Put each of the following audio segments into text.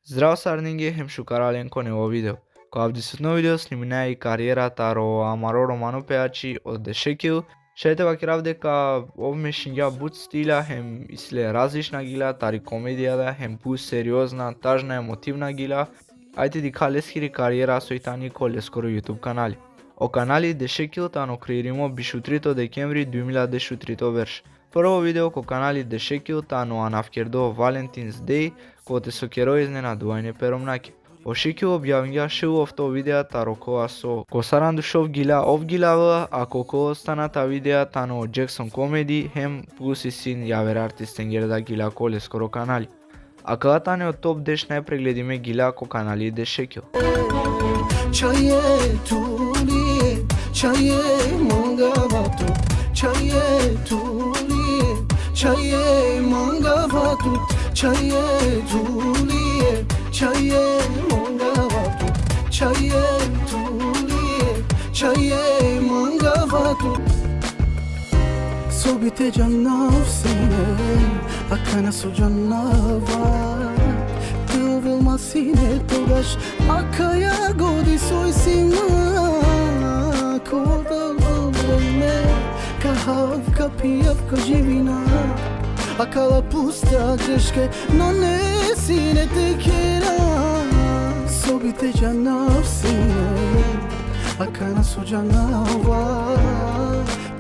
Zdravo Sarningi, hem Shukaraljenko novo video. Kovdisutno video sliminai кариерата ро Амаро Романо Пеачи од Дешекил. Шете вакирав дека овмешинја буд стиля хем исле различна гила, тари комедијата хем пу сериозна, тажна, емотивна гила. Ајте ди калескири кариера сојтани коле скоро YouTube канали. O канали Дешекил тано креиримо бишутрито декември 2023 верш. Прво видео ко канали Дешекил тано анавкердо Valentine's Day, коте со керо изненадување перомнаки. Ошикил објавња шеу овто видеа таро коа со Косарандушов гила овгилава, а коко останата видеа тано Джексон комеди, хем плюс и син јавер артистен герда гила коле скоро канали. А калатане од топ деш најпрегледиме гила ко канали Дешекил. Çaye tuliye, çaye mangavatu, çaye tuliye, çaye mangavatu, çaye tuliye, çaye mangavatu, çaye tuliye, çaye mangavatu. Sobite cannavsine, akana su cannava. Masine togaš akaya godi soj sima koda vreme kahavka pijavka živina akala pusta greške no ne sine tekera sobite canavsine akana su canava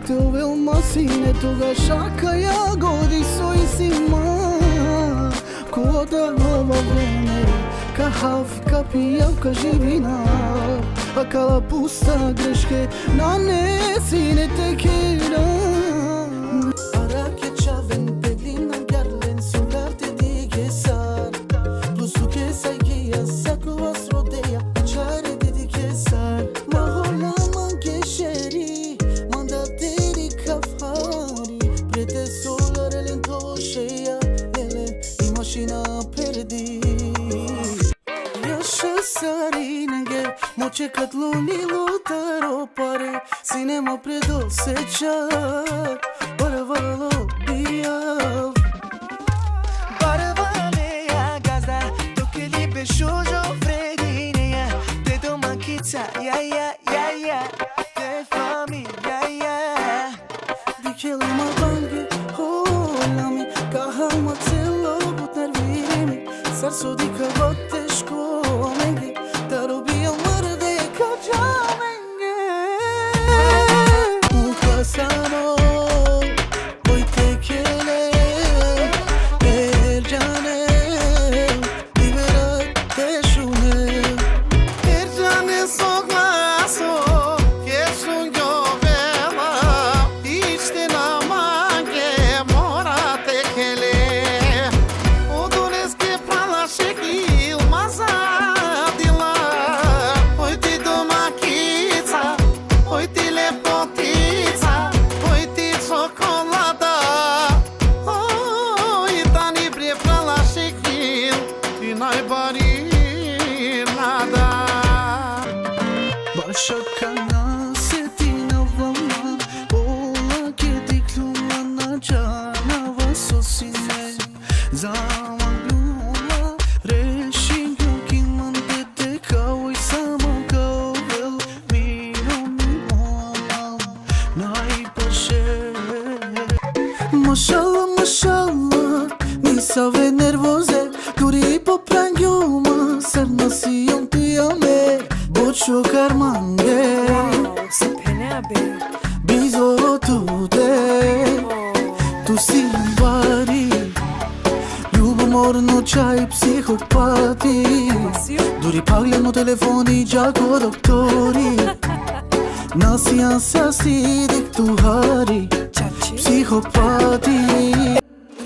Tevel masine togaš akaya godi soj sima Koda vreme Kahavka pijavka živina Akala pusta greške Na nesine tekera Arake čaven pedina garlen Sugarte dige sar Lusuke saygija Sakova srodeja Čare dedike sar Mahola mangeşeri Mandateri kafari Prete solar elen toşeya Mașina perdi Yaşa sarinenge Moće kad lunilo taro pare Sinema predoseća Barvalo bijav Barvaleja gazda Dok je libe šužo vredineja Te domakica ja Te familija Dikelama bange Holami Kahama celo Sarso di kao teško menge Da robio mrde kao džamenge Ukasano Oj tekele Erđane Liberat tešune Erđane so glaso Jer su njovela Ište na mange Mora tekele Šekil mazadila Oj ti domakica Oj ti lepotica Oj ti čokolada Oj dani bre prala šekil Ti najbari nada Başakana setina vama Ola kedi klumana Canava sosine Zaman Mashallah, mashallah, mi save nervoze Duri po prangiuma, ser nasiyon tiyame Bocho karmange Sepene abi Bizo tude Tu si bari Ljubomor noćaj psihopati Duri pagleno telefoni džako doktori Nasijan sasi diktuhari Psihopati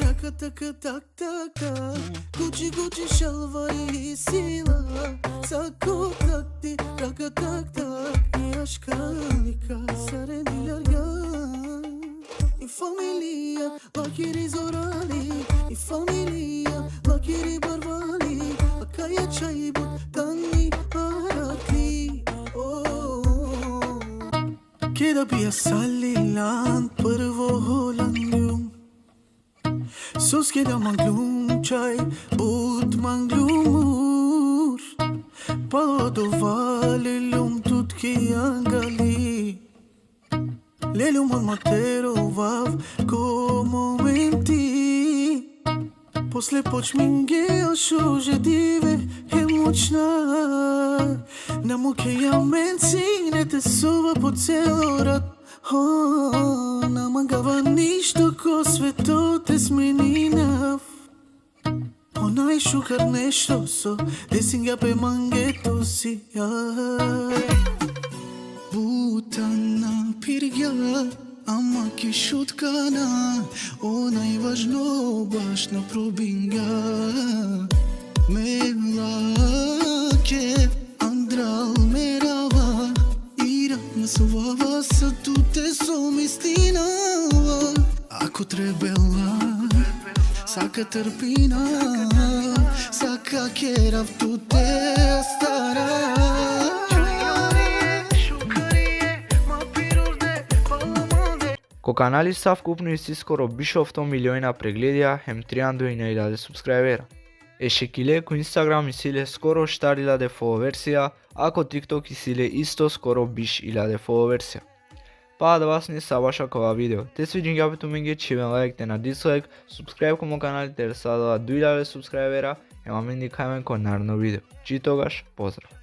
Raka taka tak taka Gucci şalvari sila Sako takti Raka tak tak I aşkalika Sareniler ya I familia Lakiri zorali I familia Lakiri barvali Akaya çay but Tanni arakli Queda bia salilan Prvo holandjum Sos queda manglum Čaj bud manglum Palo do vale, lum tut que angali. Lelum mon matero vav como menti. После почминге ошу же диве е мучна. Намо ке ја менци не те сува по цело рат. Намагава ништо ко светот е сменинав. Онај шукар нешто со десинга пе мангето си. Бутана пиргја, ама ке шуткана, онај важно баш на пробинга. Мелаке, андрал мерава, ирак на сувава, са туте со мистинава. Ако требела, сака трпина, сака керав туте стара. Ко канали са вкупно иси скоро бише 100 милиони прегледија, хем 300.000 субскрајбера. Ешекиле ко Инстаграм исиле скоро 4.000 фоловерсија, а ко TikTok исиле исто скоро биш 1000 фоловерсија. Па да вас не сабаша кова видео. Те свиѓен гјапето менге чивен лайк, те на дислайк, субскрајб комо каналите, да садава 2000 субскрајбера, ема менди кајмен ко нарно видео. Чи тогаш, поздрав!